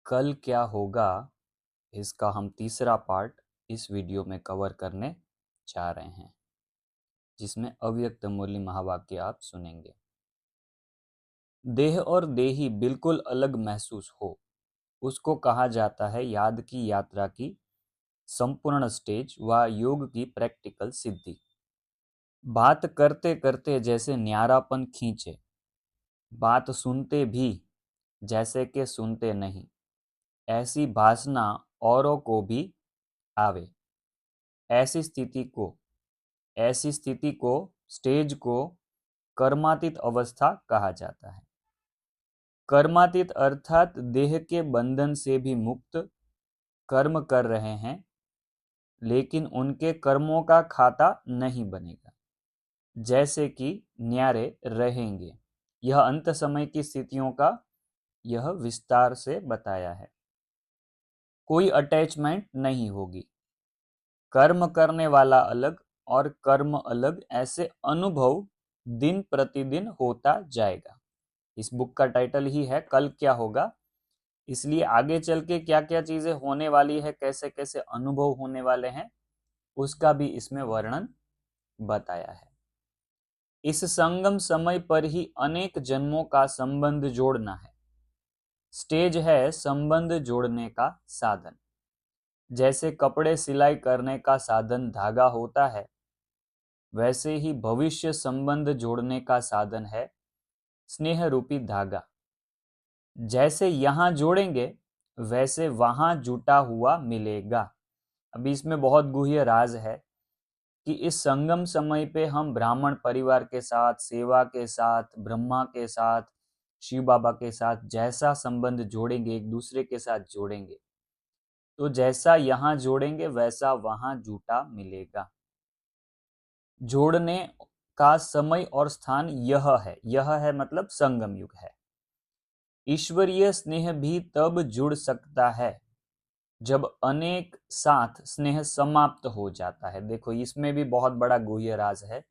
कल क्या होगा, इसका हम तीसरा पार्ट इस वीडियो में कवर करने जा रहे हैं, जिसमें अव्यक्त मूल्य महावाक्य आप सुनेंगे। देह और देही बिल्कुल अलग महसूस हो, उसको कहा जाता है याद की यात्रा की संपूर्ण स्टेज व योग की प्रैक्टिकल सिद्धि। बात करते करते जैसे न्यारापन खींचे, बात सुनते भी जैसे कि सुनते नहीं, ऐसी भासना औरों को भी आवे। ऐसी स्थिति को स्टेज को कर्मातीत अवस्था कहा जाता है। कर्मातीत अर्थात देह के बंधन से भी मुक्त, कर्म कर रहे हैं लेकिन उनके कर्मों का खाता नहीं बनेगा, जैसे कि न्यारे रहेंगे। यह अंत समय की स्थितियों का यह विस्तार से बताया है। कोई अटैचमेंट नहीं होगी। कर्म करने वाला अलग और कर्म अलग, ऐसे अनुभव दिन प्रतिदिन होता जाएगा। इस बुक का टाइटल ही है कल क्या होगा, इसलिए आगे चल के क्या क्या चीजें होने वाली है, कैसे कैसे अनुभव होने वाले हैं, उसका भी इसमें वर्णन बताया है। इस संगम समय पर ही अनेक जन्मों का संबंध जोड़ना है। स्टेज है संबंध जोड़ने का साधन। जैसे कपड़े सिलाई करने का साधन धागा होता है, वैसे ही भविष्य संबंध जोड़ने का साधन है स्नेह रूपी धागा। जैसे यहां जोड़ेंगे वैसे वहां जुटा हुआ मिलेगा। अभी इसमें बहुत गुह्य राज है कि इस संगम समय पे हम ब्राह्मण परिवार के साथ, सेवा के साथ, ब्रह्मा के साथ, शिव बाबा के साथ जैसा संबंध जोड़ेंगे, एक दूसरे के साथ जोड़ेंगे, तो जैसा यहां जोड़ेंगे वैसा वहां जुटा मिलेगा। जोड़ने का समय और स्थान यह है मतलब संगम युग है। ईश्वरीय स्नेह भी तब जुड़ सकता है जब अनेक साथ स्नेह समाप्त हो जाता है। देखो इसमें भी बहुत बड़ा गुह्य राज है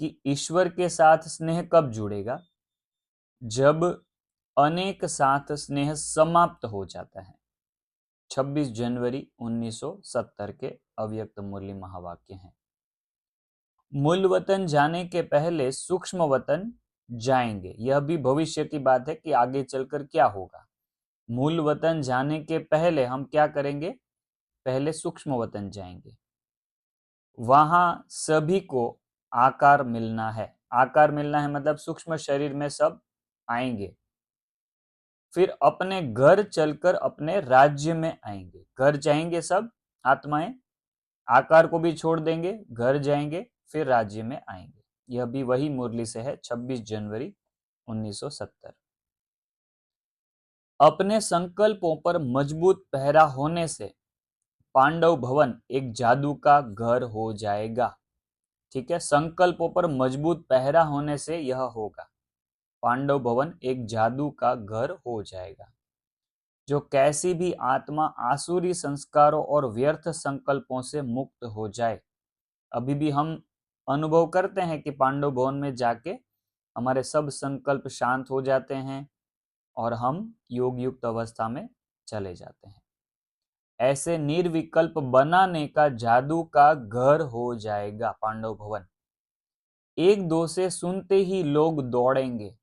कि ईश्वर के साथ स्नेह कब जुड़ेगा, जब अनेक साथ स्नेह समाप्त हो जाता है। 26 जनवरी 1970 के अव्यक्त मूल्य महावाक्य हैं। मूल वतन जाने के पहले सूक्ष्म वतन जाएंगे। यह भी भविष्य की बात है कि आगे चलकर क्या होगा। मूल वतन जाने के पहले हम क्या करेंगे, पहले सूक्ष्म वतन जाएंगे। वहां सभी को आकार मिलना है। आकार मिलना है मतलब सूक्ष्म शरीर में सब आएंगे। फिर अपने घर चलकर अपने राज्य में आएंगे। घर जाएंगे सब आत्माएं, आकार को भी छोड़ देंगे, घर जाएंगे, फिर राज्य में आएंगे। यह भी वही मुरली से है, 26 जनवरी 1970। अपने संकल्पों पर मजबूत पहरा होने से पांडव भवन एक जादू का घर हो जाएगा। ठीक है, संकल्पों पर मजबूत पहरा होने से यह होगा, पांडव भवन एक जादू का घर हो जाएगा। जो कैसी भी आत्मा आसुरी संस्कारों और व्यर्थ संकल्पों से मुक्त हो जाए। अभी भी हम अनुभव करते हैं कि पांडव भवन में जाके हमारे सब संकल्प शांत हो जाते हैं और हम योग युक्त अवस्था में चले जाते हैं। ऐसे निर्विकल्प बनाने का जादू का घर हो जाएगा पांडव भवन। एक दो से सुनते ही लोग दौड़ेंगे।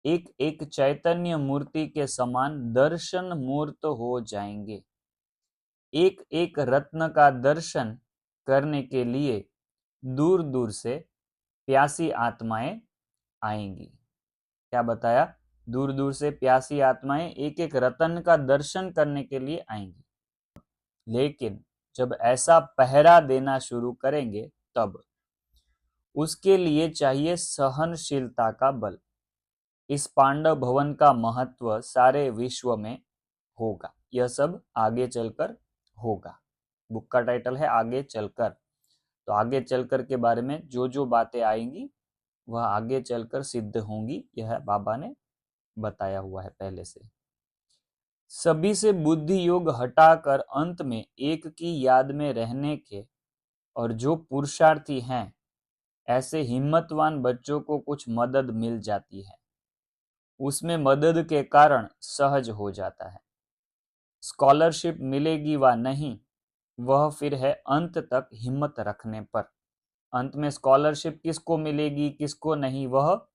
एक एक चैतन्य मूर्ति के समान दर्शन मूर्त हो जाएंगे। एक एक रत्न का दर्शन करने के लिए दूर दूर से प्यासी आत्माएं आएंगी। क्या बताया, दूर दूर से प्यासी आत्माएं एक एक रत्न का दर्शन करने के लिए आएंगी। लेकिन जब ऐसा पहरा देना शुरू करेंगे तब उसके लिए चाहिए सहनशीलता का बल। इस पांडव भवन का महत्व सारे विश्व में होगा। यह सब आगे चलकर होगा। बुक का टाइटल है आगे चलकर। तो आगे चलकर के बारे में जो जो बातें आएंगी वह आगे चलकर सिद्ध होंगी, यह बाबा ने बताया हुआ है पहले से। सभी से बुद्धि योग हटाकर अंत में एक की याद में रहने के और जो पुरुषार्थी हैं, ऐसे हिम्मतवान बच्चों को कुछ मदद मिल जाती है। उसमें मदद के कारण सहज हो जाता है। स्कॉलरशिप मिलेगी व नहीं, वह फिर है अंत तक हिम्मत रखने पर। अंत में स्कॉलरशिप किसको मिलेगी किसको नहीं, वह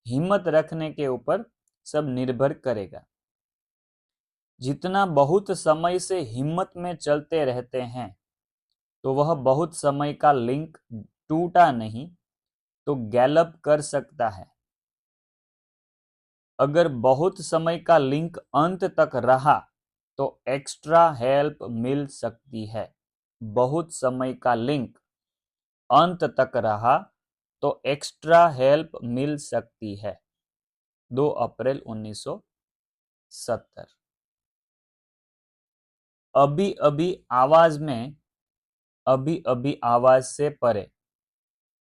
हिम्मत रखने के ऊपर सब निर्भर करेगा। जितना बहुत समय से हिम्मत में चलते रहते हैं तो वह बहुत समय का लिंक टूटा नहीं तो गैलप कर सकता है। अगर बहुत समय का लिंक अंत तक रहा तो एक्स्ट्रा हेल्प मिल सकती है। बहुत समय का लिंक अंत तक रहा तो एक्स्ट्रा हेल्प मिल सकती है। 2 अप्रैल 1970। अभी अभी आवाज में अभी अभी आवाज से परे।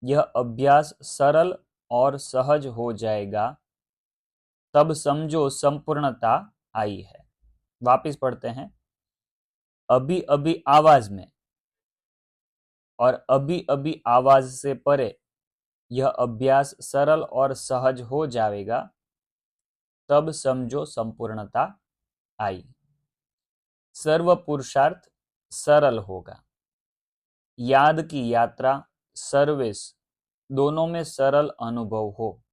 यह अभ्यास सरल और सहज हो जाएगा, तब समझो संपूर्णता आई है। वापिस पढ़ते हैं। अभी अभी आवाज में और अभी अभी आवाज से परे यह अभ्यास सरल और सहज हो जाएगा, तब समझो संपूर्णता आई। सर्व पुरुषार्थ सरल होगा। याद की यात्रा सर्विस दोनों में सरल अनुभव हो।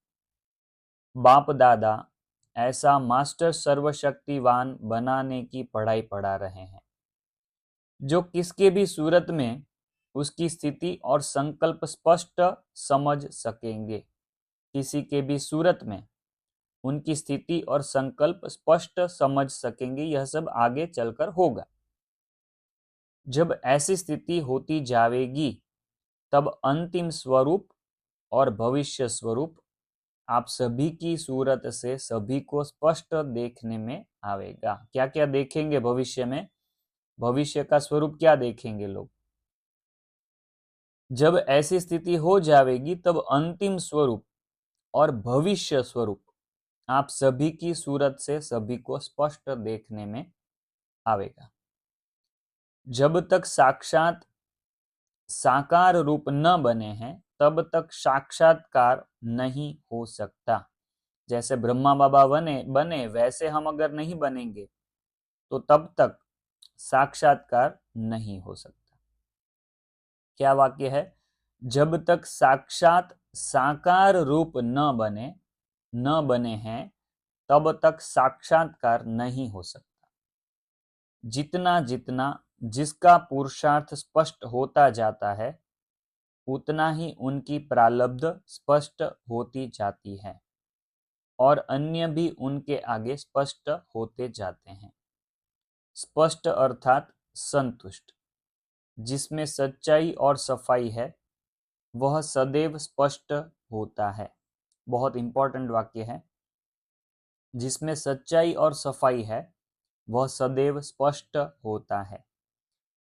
बाप दादा ऐसा मास्टर सर्वशक्तिवान बनाने की पढ़ाई पढ़ा रहे हैं जो किसके भी सूरत में उसकी स्थिति और संकल्प स्पष्ट समझ सकेंगे। किसी के भी सूरत में उनकी स्थिति और संकल्प स्पष्ट समझ सकेंगे। यह सब आगे चलकर होगा। जब ऐसी स्थिति होती जाएगी तब अंतिम स्वरूप और भविष्य स्वरूप आप सभी की सूरत से सभी को स्पष्ट देखने में आवेगा। क्या क्या देखेंगे भविष्य में? भविष्य का स्वरूप क्या देखेंगे लोग? जब ऐसी स्थिति हो जाएगी तब अंतिम स्वरूप और भविष्य स्वरूप आप सभी की सूरत से सभी को स्पष्ट देखने में आवेगा। जब तक साक्षात साकार रूप न बने हैं तब तक साक्षात्कार नहीं हो सकता। जैसे ब्रह्मा बाबा बने वैसे हम अगर नहीं बनेंगे तो तब तक साक्षात्कार नहीं हो सकता। क्या वाक्य है? जब तक साक्षात साकार रूप न बने हैं तब तक साक्षात्कार नहीं हो सकता। जितना जितना जिसका पुरुषार्थ स्पष्ट होता जाता है उतना ही उनकी प्रारब्ध स्पष्ट होती जाती है और अन्य भी उनके आगे स्पष्ट होते जाते हैं। स्पष्ट अर्थात संतुष्ट। जिसमें सच्चाई और सफाई है वह सदैव स्पष्ट होता है। बहुत इंपॉर्टेंट वाक्य है। जिसमें सच्चाई और सफाई है वह सदैव स्पष्ट होता है।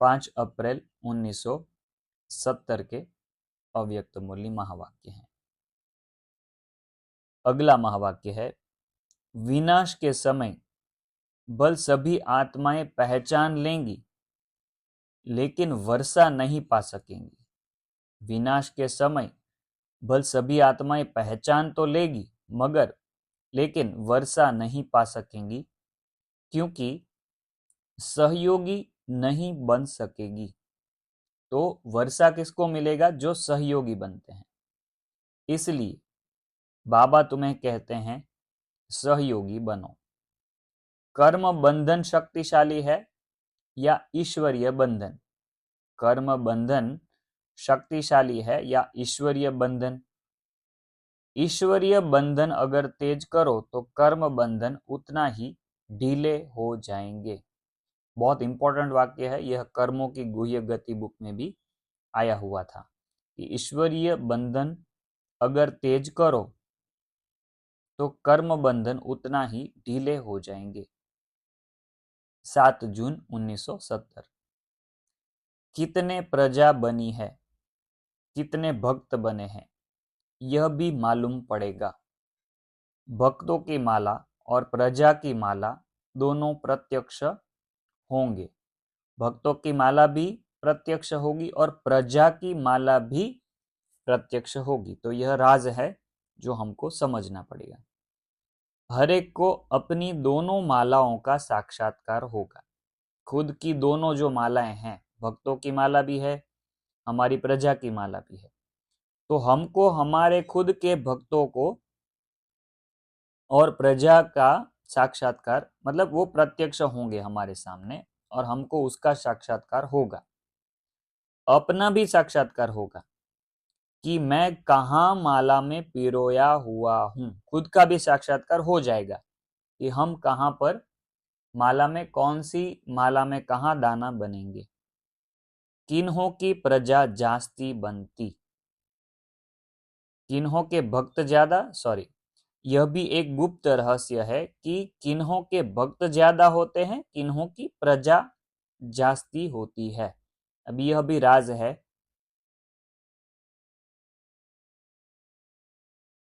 5 अप्रैल 1970 के अव्यक्त मूल्य महावाक्य है। अगला महावाक्य है, विनाश के समय बल सभी आत्माएं पहचान लेंगी लेकिन वर्षा नहीं पा सकेंगी। विनाश के समय बल सभी आत्माएं पहचान तो लेगी मगर लेकिन वर्षा नहीं पा सकेंगी क्योंकि सहयोगी नहीं बन सकेगी। तो वर्षा किसको मिलेगा? जो सहयोगी बनते हैं। इसलिए बाबा तुम्हें कहते हैं सहयोगी बनो। कर्म बंधन शक्तिशाली है या ईश्वरीय बंधन? कर्म बंधन शक्तिशाली है या ईश्वरीय बंधन? ईश्वरीय बंधन अगर तेज करो तो कर्म बंधन उतना ही ढीले हो जाएंगे। बहुत इंपॉर्टेंट वाक्य है यह। कर्मों की गुह्य गति बुक में भी आया हुआ था कि ईश्वरीय बंधन अगर तेज करो तो कर्म बंधन उतना ही ढीले हो जाएंगे। 7 जून 1970। कितने प्रजा बनी है, कितने भक्त बने हैं यह भी मालूम पड़ेगा। भक्तों की माला और प्रजा की माला दोनों प्रत्यक्ष होंगे। भक्तों की माला भी प्रत्यक्ष होगी और प्रजा की माला भी प्रत्यक्ष होगी। तो यह राज है जो हमको समझना पड़ेगा। हर एक को अपनी दोनों मालाओं का साक्षात्कार होगा। खुद की दोनों जो मालाएं हैं, भक्तों की माला भी है, हमारी प्रजा की माला भी है, तो हमको हमारे खुद के भक्तों को और प्रजा का साक्षात्कार, मतलब वो प्रत्यक्ष होंगे हमारे सामने और हमको उसका साक्षात्कार होगा। अपना भी साक्षात्कार होगा कि मैं कहाँ माला में पिरोया हुआ हूं, खुद का भी साक्षात्कार हो जाएगा कि हम कहाँ पर माला में, कौन सी माला में कहाँ दाना बनेंगे। किन्हों की प्रजा जास्ती बनती, किन्हों के भक्त ज्यादा, सॉरी, यह भी एक गुप्त रहस्य है कि किन्हों के भक्त ज्यादा होते हैं, किन्हों की प्रजा जास्ती होती है। अभी यह भी राज है।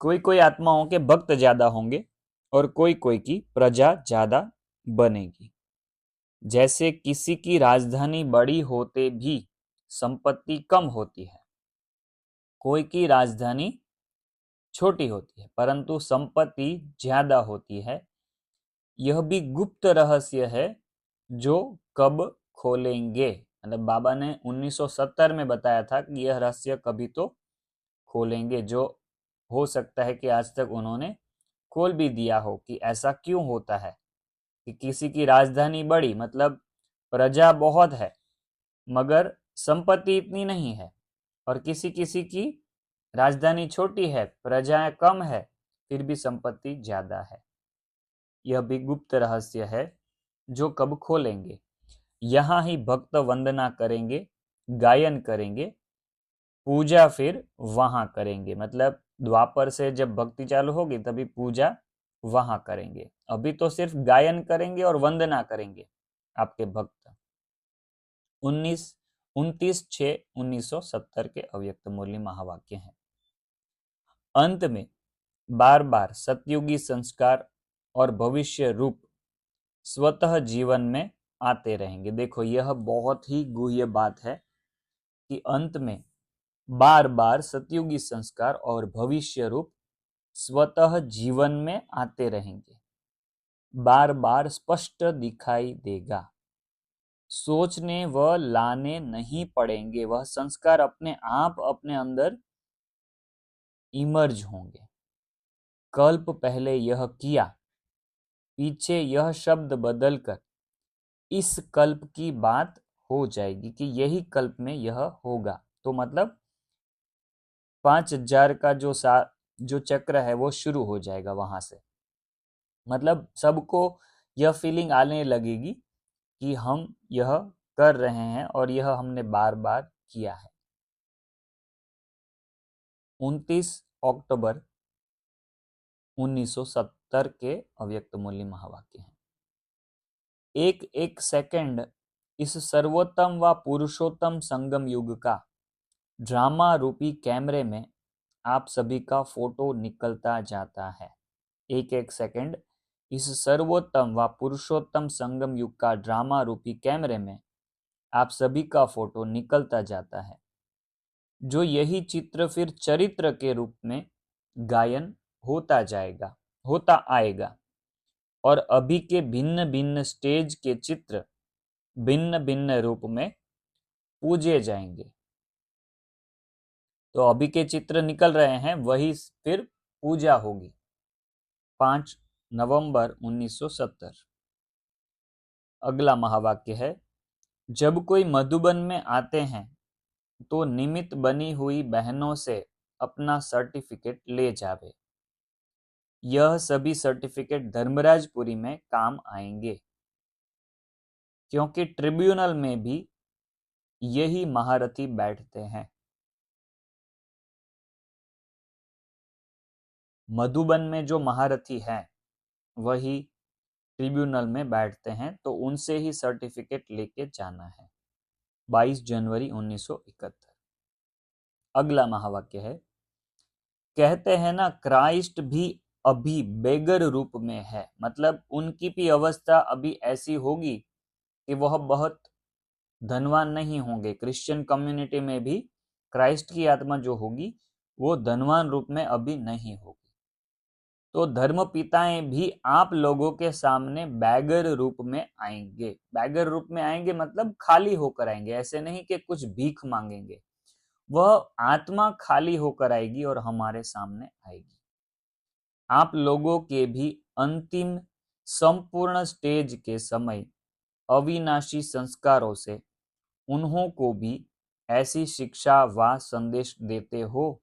कोई कोई आत्माओं के भक्त ज्यादा होंगे और कोई कोई की प्रजा ज्यादा बनेगी। जैसे किसी की राजधानी बड़ी होते भी संपत्ति कम होती है, कोई की राजधानी छोटी होती है परंतु संपत्ति ज्यादा होती है। यह भी गुप्त रहस्य है जो कब खोलेंगे, मतलब बाबा ने 1970 में बताया था कि यह रहस्य कभी तो खोलेंगे, जो हो सकता है कि आज तक उन्होंने खोल भी दिया हो कि ऐसा क्यों होता है कि किसी की राजधानी बड़ी, मतलब प्रजा बहुत है मगर संपत्ति इतनी नहीं है, और किसी किसी की राजधानी छोटी है, प्रजाएं कम है, फिर भी संपत्ति ज्यादा है। यह भी गुप्त रहस्य है जो कब खोलेंगे। यहाँ ही भक्त वंदना करेंगे, गायन करेंगे, पूजा फिर वहां करेंगे। मतलब द्वापर से जब भक्ति चालू होगी तभी पूजा वहां करेंगे, अभी तो सिर्फ गायन करेंगे और वंदना करेंगे आपके भक्त। 29/6/1970 के अव्यक्त मुरली महावाक्य हैं। अंत में बार बार सतयुगी संस्कार और भविष्य रूप स्वतः जीवन में आते रहेंगे। देखो यह बहुत ही गुह्य बात है कि अंत में बार बार सतयुगी संस्कार और भविष्य रूप स्वतः जीवन में आते रहेंगे, बार बार स्पष्ट दिखाई देगा। सोचने व लाने नहीं पड़ेंगे, वह संस्कार अपने आप अपने अंदर इमर्ज होंगे। कल्प पहले यह किया, पीछे यह शब्द बदलकर इस कल्प की बात हो जाएगी कि यही कल्प में यह होगा। तो मतलब 5000 का जो चक्र है वो शुरू हो जाएगा वहां से। मतलब सबको यह फीलिंग आने लगेगी कि हम यह कर रहे हैं और यह हमने बार बार किया है। 29 अक्टूबर 1970 के अव्यक्त मूल्य महावाक्य हैं। एक एक सेकंड इस सर्वोत्तम व पुरुषोत्तम संगम युग का ड्रामा रूपी कैमरे में आप सभी का फोटो निकलता जाता है। एक एक सेकंड इस सर्वोत्तम व पुरुषोत्तम संगम युग का ड्रामा रूपी कैमरे में आप सभी का फोटो निकलता जाता है, जो यही चित्र फिर चरित्र के रूप में गायन होता आएगा और अभी के भिन्न भिन्न स्टेज के चित्र भिन्न भिन्न रूप में पूजे जाएंगे। तो अभी के चित्र निकल रहे हैं, वही फिर पूजा होगी। 5 नवंबर 1970। अगला महावाक्य है, जब कोई मधुबन में आते हैं तो निमित्त बनी हुई बहनों से अपना सर्टिफिकेट ले जावे। यह सभी सर्टिफिकेट धर्मराजपुरी में काम आएंगे, क्योंकि ट्रिब्यूनल में भी यही महारथी बैठते हैं। मधुबन में जो महारथी हैं वही ट्रिब्यूनल में बैठते हैं, तो उनसे ही सर्टिफिकेट लेके जाना है। 22 जनवरी 1971। अगला महावाक्य है, कहते हैं ना क्राइस्ट भी अभी बेगर रूप में है। मतलब उनकी भी अवस्था अभी ऐसी होगी कि वह बहुत धनवान नहीं होंगे। क्रिश्चियन कम्युनिटी में भी क्राइस्ट की आत्मा जो होगी वो धनवान रूप में अभी नहीं होगी। तो धर्म पिताएं भी आप लोगों के सामने बैगर रूप में आएंगे। बैगर रूप में आएंगे मतलब खाली होकर आएंगे, ऐसे नहीं कि कुछ भीख मांगेंगे। वह आत्मा खाली होकर आएगी और हमारे सामने आएगी। आप लोगों के भी अंतिम संपूर्ण स्टेज के समय अविनाशी संस्कारों से उन्हों को भी ऐसी शिक्षा व संदेश देते हो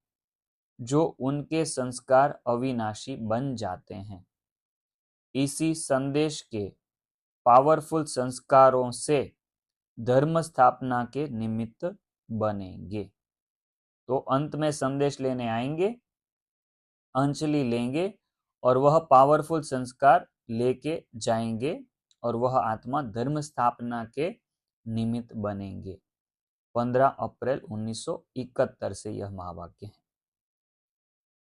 जो उनके संस्कार अविनाशी बन जाते हैं। इसी संदेश के पावरफुल संस्कारों से धर्म स्थापना के निमित्त बनेंगे। तो अंत में संदेश लेने आएंगे, अंजलि लेंगे और वह पावरफुल संस्कार लेके जाएंगे और वह आत्मा धर्म स्थापना के निमित्त बनेंगे। 15 अप्रैल 1971 से यह महावाक्य है।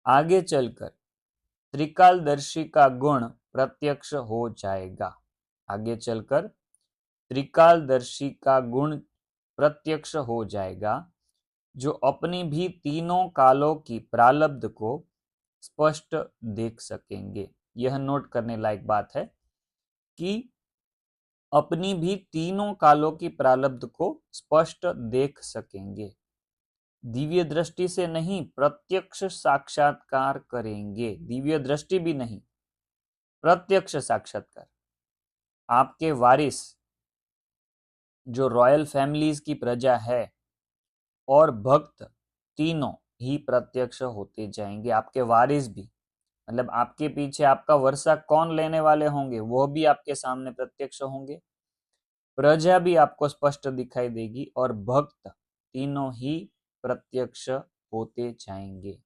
आगे चलकर त्रिकालदर्शी का गुण प्रत्यक्ष हो जाएगा। आगे चलकर त्रिकालदर्शी का गुण प्रत्यक्ष हो जाएगा, जो अपनी भी तीनों कालों की प्रारब्ध को स्पष्ट देख सकेंगे। यह नोट करने लायक बात है कि अपनी भी तीनों कालों की प्रारब्ध को स्पष्ट देख सकेंगे। दिव्य दृष्टि से नहीं, प्रत्यक्ष साक्षात्कार करेंगे। दिव्य दृष्टि भी नहीं, प्रत्यक्ष साक्षात्कार। आपके वारिस जो रॉयल फैमिलीज की प्रजा है और भक्त तीनों ही प्रत्यक्ष होते जाएंगे। आपके वारिस भी, मतलब आपके पीछे आपका वर्षा कौन लेने वाले होंगे, वो भी आपके सामने प्रत्यक्ष होंगे। प्रजा भी आपको स्पष्ट दिखाई देगी और भक्त तीनों ही प्रत्यक्ष होते जाएंगे।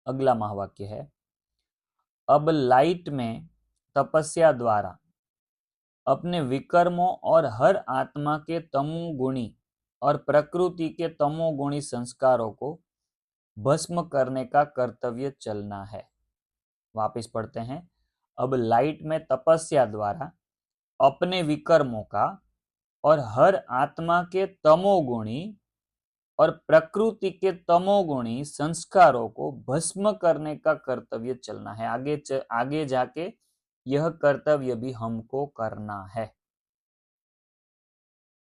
अगला महावाक्य है, अब लाइट में तपस्या द्वारा अपने विकर्मों और हर आत्मा के तमोगुणी और प्रकृति के तमोगुणी संस्कारों को भस्म करने का कर्तव्य चलना है। वापस पढ़ते हैं। अब लाइट में तपस्या द्वारा अपने विकर्मों का और हर आत्मा के तमोगुणी और प्रकृति के तमोगुणी संस्कारों को भस्म करने का कर्तव्य चलना है। आगे जाके यह कर्तव्य भी हमको करना है।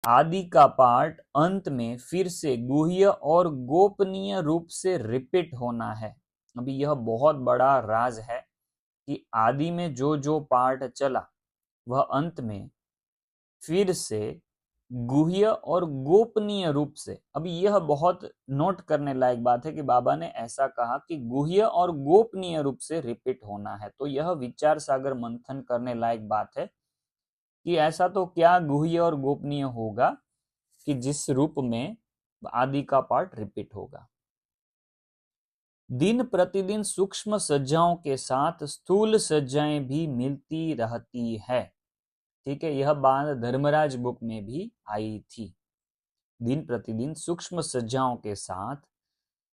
आदि का पाठ अंत में फिर से गुह्य और गोपनीय रूप से रिपीट होना है। अभी यह बहुत बड़ा राज है कि आदि में जो जो पाठ चला वह अंत में फिर से गुह्य और गोपनीय रूप से, अभी यह बहुत नोट करने लायक बात है कि बाबा ने ऐसा कहा कि गुह्य और गोपनीय रूप से रिपीट होना है। तो यह विचार सागर मंथन करने लायक बात है कि ऐसा तो क्या गुह्य और गोपनीय होगा कि जिस रूप में आदि का पाठ रिपीट होगा। दिन प्रतिदिन सूक्ष्म सज्जाओं के साथ स्थूल सज्जाएं भी मिलती रहती है। ठीक है, यह बात धर्मराज बुक में भी आई थी। दिन प्रतिदिन सूक्ष्म सज्जाओं के साथ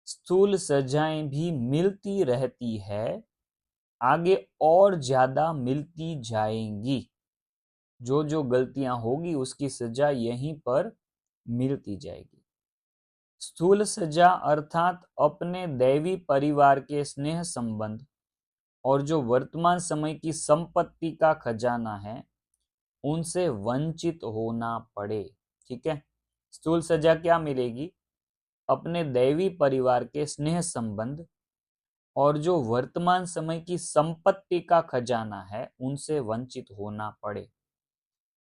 स्थूल सज्जाएं भी मिलती रहती है, आगे और ज्यादा मिलती जाएंगी। जो जो गलतियां होगी उसकी सजा यहीं पर मिलती जाएगी। स्थूल सजा अर्थात अपने दैवी परिवार के स्नेह संबंध और जो वर्तमान समय की संपत्ति का खजाना है उनसे वंचित होना पड़े। ठीक है, स्थूल सजा क्या मिलेगी? अपने दैवी परिवार के स्नेह संबंध और जो वर्तमान समय की संपत्ति का खजाना है उनसे वंचित होना पड़े।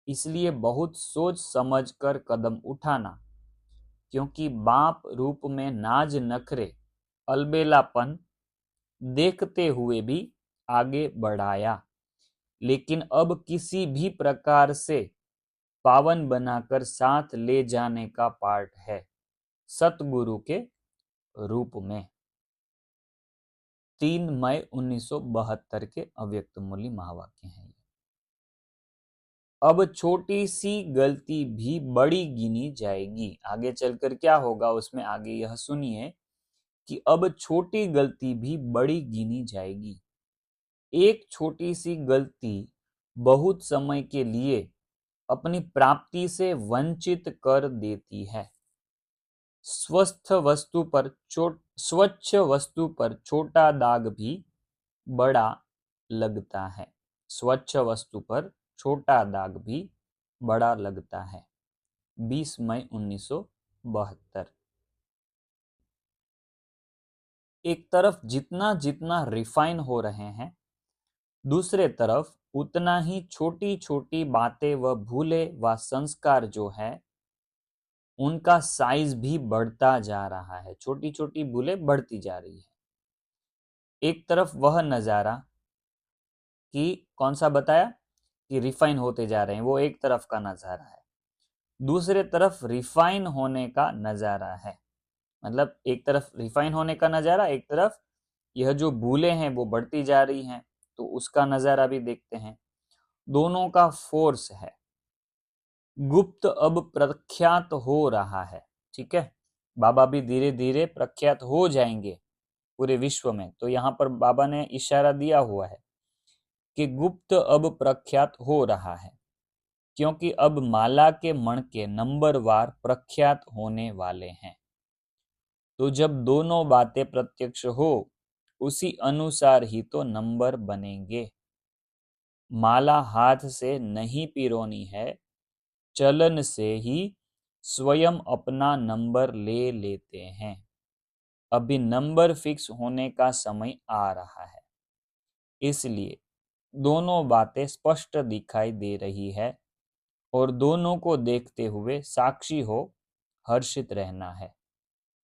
इसलिए बहुत सोच समझ कर कदम उठाना, क्योंकि बाप रूप में नाज नखरे अलबेलापन देखते हुए भी आगे बढ़ाया, लेकिन अब किसी भी प्रकार से पावन बनाकर साथ ले जाने का पाठ है सतगुरु के रूप में। 3 मई 1972 के अव्यक्त मूल्य महावाक्य हैं। अब छोटी सी गलती भी बड़ी गिनी जाएगी। आगे चलकर क्या होगा उसमें आगे यह सुनिए कि अब छोटी गलती भी बड़ी गिनी जाएगी। एक छोटी सी गलती बहुत समय के लिए अपनी प्राप्ति से वंचित कर देती है। स्वच्छ वस्तु पर छोटा दाग भी बड़ा लगता है। स्वच्छ वस्तु पर छोटा दाग भी बड़ा लगता है। 20 मई 1972। एक तरफ जितना जितना रिफाइन हो रहे हैं, दूसरे तरफ उतना ही छोटी छोटी बातें व भूले व संस्कार जो है उनका साइज भी बढ़ता जा रहा है। छोटी छोटी भूलें बढ़ती जा रही है। एक तरफ वह नज़ारा कि कौन सा बताया कि रिफाइन होते जा रहे हैं, वो एक तरफ का नज़ारा है। दूसरे तरफ रिफाइन होने का नज़ारा है, मतलब एक तरफ रिफाइन होने का नज़ारा, एक तरफ यह जो भूलें हैं वो बढ़ती जा रही हैं, तो उसका नज़ारा भी देखते हैं। दोनों का फोर्स है। गुप्त अब प्रख्यात हो रहा है। ठीक है, बाबा भी धीरे धीरे प्रख्यात हो जाएंगे पूरे विश्व में। तो यहाँ पर बाबा ने इशारा दिया हुआ है कि गुप्त अब प्रख्यात हो रहा है, क्योंकि अब माला के मणके नंबरवार प्रख्यात होने वाले हैं। तो जब दोनों बातें प्रत्यक्ष हो, उसी अनुसार ही तो नंबर बनेंगे। माला हाथ से नहीं पिरोनी है, चलन से ही स्वयं अपना नंबर ले लेते हैं। अभी नंबर फिक्स होने का समय आ रहा है, इसलिए दोनों बातें स्पष्ट दिखाई दे रही है और दोनों को देखते हुए साक्षी हो हर्षित रहना है।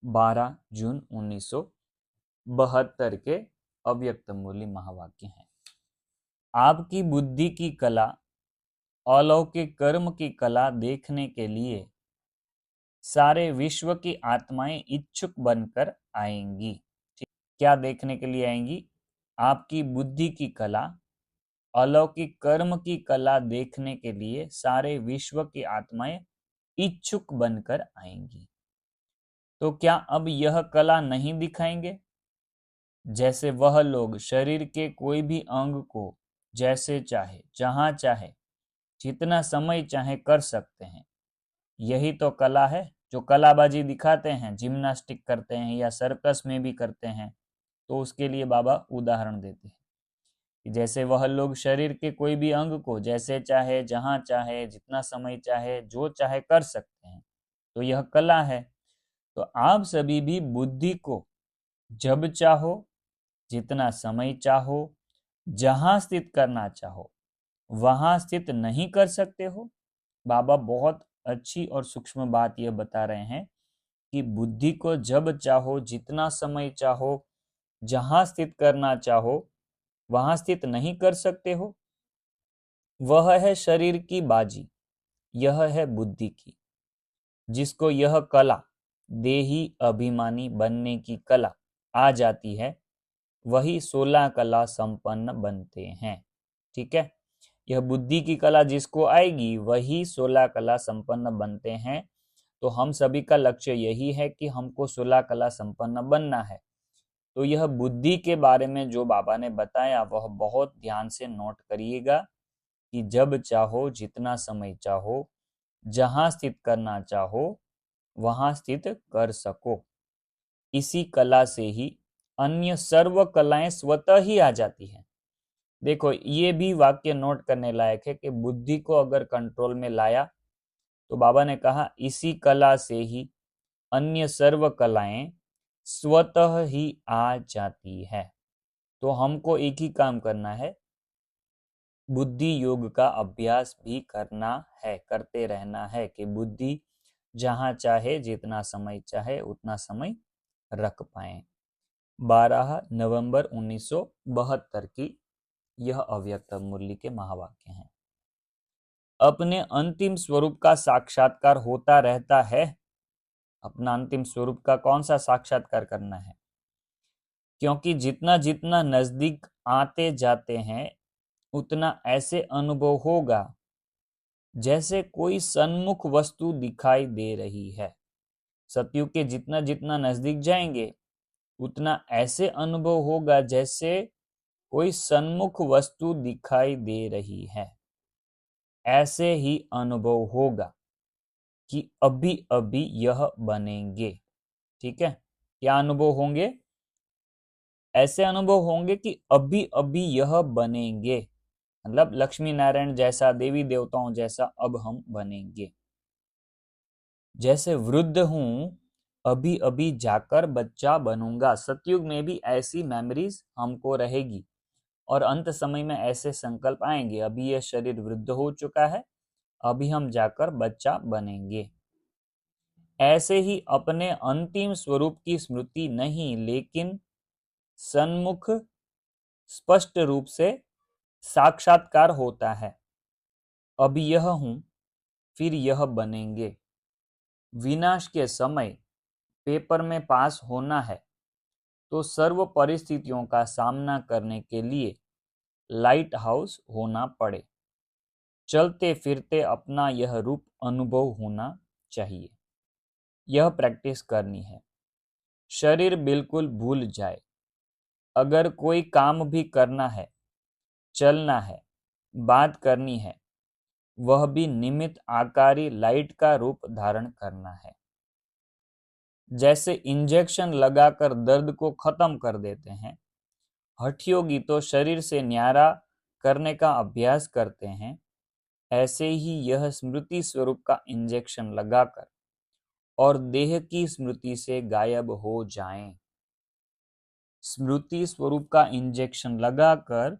12 जून 1972 के अव्यक्त मूल्य महावाक्य हैं। आपकी बुद्धि की कला, अलौकिक कर्म की कला देखने के लिए सारे विश्व की आत्माएं इच्छुक बनकर आएंगी। क्या देखने के लिए आएंगी? आपकी बुद्धि की कला, अलौकिक कर्म की कला देखने के लिए सारे विश्व की आत्माएं इच्छुक बनकर आएंगी। तो क्या अब यह कला नहीं दिखाएंगे? जैसे वह लोग शरीर के कोई भी अंग को जैसे चाहे, जहां चाहे, जितना समय चाहे कर सकते हैं। यही तो कला है। जो कलाबाजी दिखाते हैं, जिम्नास्टिक करते हैं या सर्कस में भी करते हैं, तो उसके लिए बाबा उदाहरण देते हैं कि जैसे वह लोग शरीर के कोई भी अंग को जैसे चाहे, जहां चाहे, जितना समय चाहे, जो चाहे कर सकते हैं, तो यह कला है। तो आप सभी भी बुद्धि को जब चाहो, जितना समय चाहो, जहां स्थित करना चाहो, वहां स्थित नहीं कर सकते हो। बाबा बहुत अच्छी और सूक्ष्म बात यह बता रहे हैं कि बुद्धि को जब चाहो, जितना समय चाहो, जहां स्थित करना चाहो, वहां स्थित नहीं कर सकते हो। वह है शरीर की बाजी, यह है बुद्धि की। जिसको यह कला, देही अभिमानी बनने की कला आ जाती है, वही 16 कला संपन्न बनते हैं। ठीक है, यह बुद्धि की कला जिसको आएगी वही 16 कला संपन्न बनते हैं। तो हम सभी का लक्ष्य यही है कि हमको 16 कला संपन्न बनना है। तो यह बुद्धि के बारे में जो बाबा ने बताया वह बहुत ध्यान से नोट करिएगा कि जब चाहो, जितना समय चाहो, जहां स्थित करना चाहो, वहां स्थित कर सको। इसी कला से ही अन्य सर्व कलाएं स्वतः ही आ जाती हैं। देखो, ये भी वाक्य नोट करने लायक है कि बुद्धि को अगर कंट्रोल में लाया, तो बाबा ने कहा इसी कला से ही अन्य सर्व कलाएं स्वतः ही आ जाती है। तो हमको एक ही काम करना है, बुद्धि योग का अभ्यास भी करना है, करते रहना है कि बुद्धि जहां चाहे, जितना समय चाहे, उतना समय रख पाए। 12 नवंबर 1972 की यह अव्यक्त मूल्य के महावाक्य हैं। अपने अंतिम स्वरूप का साक्षात्कार होता रहता है। अपना अंतिम स्वरूप का कौन सा साक्षात्कार करना है? क्योंकि जितना जितना नजदीक आते जाते हैं, उतना ऐसे अनुभव होगा जैसे कोई सन्मुख वस्तु दिखाई दे रही है। सतयुग के जितना जितना नजदीक जाएंगे, उतना ऐसे अनुभव होगा जैसे कोई सन्मुख वस्तु दिखाई दे रही है। ऐसे ही अनुभव होगा कि अभी अभी यह बनेंगे। ठीक है, क्या अनुभव होंगे? ऐसे अनुभव होंगे कि अभी अभी यह बनेंगे, मतलब लक्ष्मी नारायण जैसा, देवी देवताओं जैसा अब हम बनेंगे। जैसे वृद्ध हूं, अभी अभी जाकर बच्चा बनूंगा। सतयुग में भी ऐसी मेमोरीज हमको रहेगी और अंत समय में ऐसे संकल्प आएंगे, अभी यह शरीर वृद्ध हो चुका है, अभी हम जाकर बच्चा बनेंगे। ऐसे ही अपने अंतिम स्वरूप की स्मृति नहीं, लेकिन सन्मुख स्पष्ट रूप से साक्षात्कार होता है। अब यह हूं, फिर यह बनेंगे। विनाश के समय पेपर में पास होना है तो सर्व परिस्थितियों का सामना करने के लिए लाइट हाउस होना पड़े। चलते फिरते अपना यह रूप अनुभव होना चाहिए। यह प्रैक्टिस करनी है। शरीर बिल्कुल भूल जाए। अगर कोई काम भी करना है, चलना है, बात करनी है, वह भी निमित्त आकारी लाइट का रूप धारण करना है। जैसे इंजेक्शन लगाकर दर्द को खत्म कर देते हैं, हठयोगी तो शरीर से न्यारा करने का अभ्यास करते हैं, ऐसे ही यह स्मृति स्वरूप का इंजेक्शन लगाकर और देह की स्मृति से गायब हो जाएं। स्मृति स्वरूप का इंजेक्शन लगाकर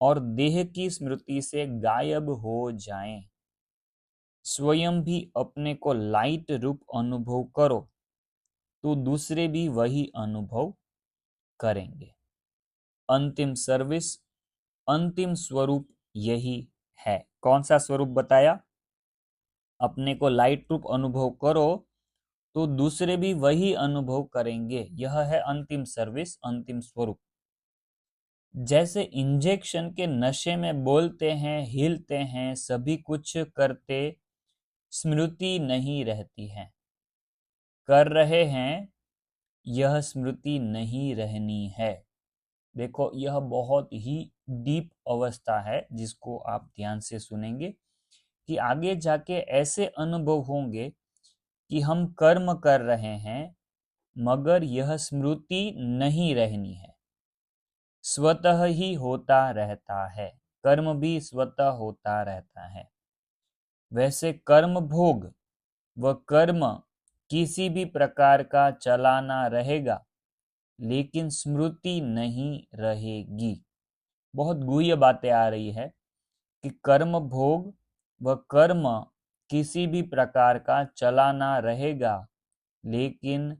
और देह की स्मृति से गायब हो जाएं। स्वयं भी अपने को लाइट रूप अनुभव करो तो दूसरे भी वही अनुभव करेंगे। अंतिम सर्विस, अंतिम स्वरूप यही है। कौन सा स्वरूप बताया? अपने को लाइट रूप अनुभव करो तो दूसरे भी वही अनुभव करेंगे। यह है अंतिम सर्विस, अंतिम स्वरूप। जैसे इंजेक्शन के नशे में बोलते हैं, हिलते हैं, सभी कुछ करते, स्मृति नहीं रहती है। कर रहे हैं, यह स्मृति नहीं रहनी है। देखो, यह बहुत ही डीप अवस्था है जिसको आप ध्यान से सुनेंगे कि आगे जाके ऐसे अनुभव होंगे कि हम कर्म कर रहे हैं मगर यह स्मृति नहीं रहनी है। स्वतः ही होता रहता है, कर्म भी स्वतः होता रहता है। वैसे कर्म भोग व कर्म किसी भी प्रकार का चलाना रहेगा, लेकिन स्मृति नहीं रहेगी। बहुत गुह्य बातें आ रही है कि कर्म भोग व कर्म किसी भी प्रकार का चलाना रहेगा, लेकिन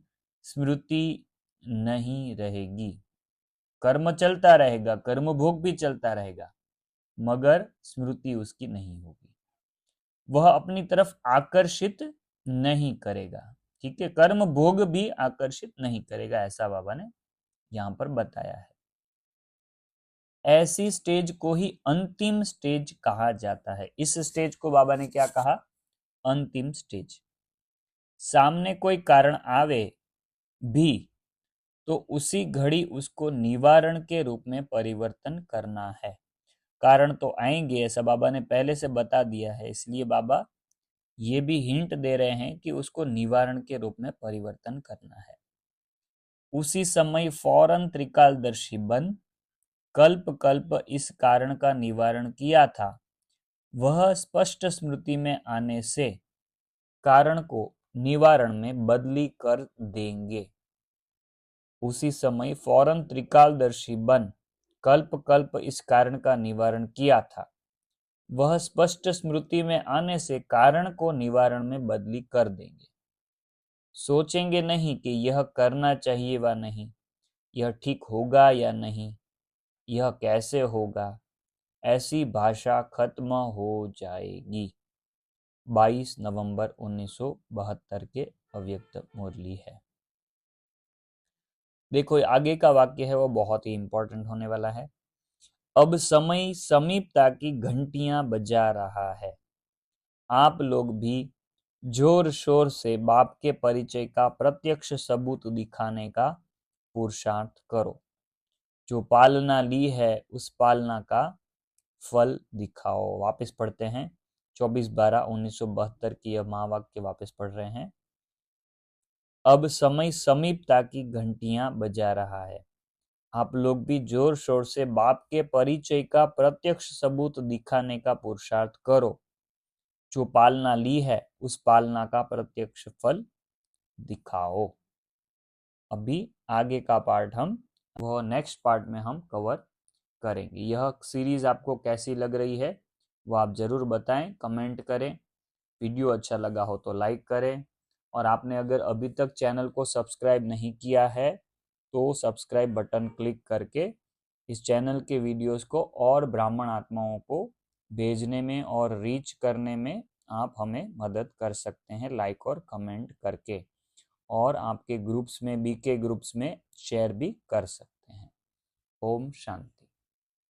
स्मृति नहीं रहेगी। कर्म चलता रहेगा, कर्म भोग भी चलता रहेगा, मगर स्मृति उसकी नहीं होगी। वह अपनी तरफ आकर्षित नहीं करेगा। ठीक है, कर्म भोग भी आकर्षित नहीं करेगा, ऐसा बाबा ने यहां पर बताया है। ऐसी स्टेज को ही अंतिम स्टेज कहा जाता है। इस स्टेज को बाबा ने क्या कहा? अंतिम स्टेज। सामने कोई कारण आवे भी तो उसी घड़ी उसको निवारण के रूप में परिवर्तन करना है। कारण तो आएंगे, ऐसा बाबा ने पहले से बता दिया है, इसलिए बाबा ये भी हिंट दे रहे हैं कि उसको निवारण के रूप में परिवर्तन करना है। उसी समय फौरन त्रिकालदर्शी बन कल्प कल्प इस कारण का निवारण किया था, वह स्पष्ट स्मृति में आने से कारण को निवारण में बदली कर देंगे। उसी समय फौरन त्रिकालदर्शी बन कल्प कल्प इस कारण का निवारण किया था, वह स्पष्ट स्मृति में आने से कारण को निवारण में बदली कर देंगे। सोचेंगे नहीं कि यह करना चाहिए व नहीं, यह ठीक होगा या नहीं, यह कैसे होगा, ऐसी भाषा खत्म हो जाएगी। 22 नवंबर 1972 के अव्यक्त मुरली है। देखो, आगे का वाक्य है वो बहुत ही इंपॉर्टेंट होने वाला है। अब समय समीपता की घंटियां बजा रहा है। आप लोग भी जोर शोर से बाप के परिचय का प्रत्यक्ष सबूत दिखाने का पुरुषार्थ करो। जो पालना ली है उस पालना का फल दिखाओ। वापस पढ़ते हैं, 24/12/1972 की यह महावाक्य वापस पढ़ रहे हैं। अब समय समीपता की घंटियां बजा रहा है। आप लोग भी जोर शोर से बाप के परिचय का प्रत्यक्ष सबूत दिखाने का पुरुषार्थ करो। जो पालना ली है उस पालना का प्रत्यक्ष फल दिखाओ। अभी आगे का पार्ट वो नेक्स्ट पार्ट में हम कवर करेंगे। यह सीरीज आपको कैसी लग रही है वो आप जरूर बताएं, कमेंट करें। वीडियो अच्छा लगा हो तो लाइक करें, और आपने अगर अभी तक चैनल को सब्सक्राइब नहीं किया है तो सब्सक्राइब बटन क्लिक करके इस चैनल के वीडियोस को और ब्राह्मण आत्माओं को भेजने में और रीच करने में आप हमें मदद कर सकते हैं, लाइक और कमेंट करके। और आपके ग्रुप्स में, बीके ग्रुप्स में शेयर भी कर सकते हैं। ओम शांति।